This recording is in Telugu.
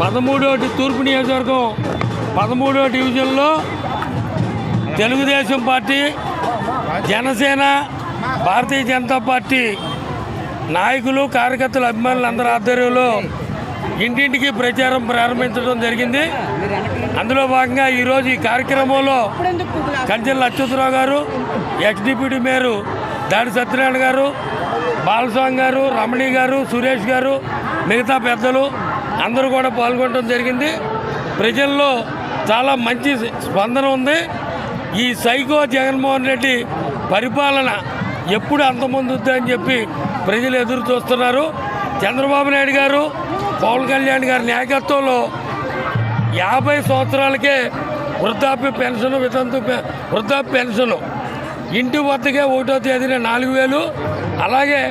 13వ తూర్పు నియోజకవర్గం 13వ డివిజన్లో తెలుగుదేశం పార్టీ, జనసేన, భారతీయ జనతా పార్టీ నాయకులు, కార్యకర్తలు, అభిమానులు అందరి ఆధ్వర్యంలో ఇంటింటికి ప్రచారం ప్రారంభించడం జరిగింది. అందులో భాగంగా ఈరోజు ఈ కార్యక్రమంలో కంచెల అచ్యుతరావు గారు, ఎక్స్ డిప్యూటీ మేయర్ దాడి సత్యనారాయణ గారు, బాలస్వామి గారు, రమణి గారు, సురేష్ గారు, మిగతా పెద్దలు అందరూ కూడా పాల్గొనడం జరిగింది. ప్రజల్లో చాలా మంచి స్పందన ఉంది. ఈ సైకో జగన్మోహన్ రెడ్డి పరిపాలన ఎప్పుడు అంతమొందుద్దని చెప్పి ప్రజలు ఎదురు చూస్తున్నారు. చంద్రబాబు నాయుడు గారు, పవన్ కళ్యాణ్ గారి నాయకత్వంలో 50 సంవత్సరాలకే వృద్ధాప్య పెన్షన్, వృద్ధాప్య పెన్షను ఇంటి వద్దకే 1వ తేదీన 4000, అలాగే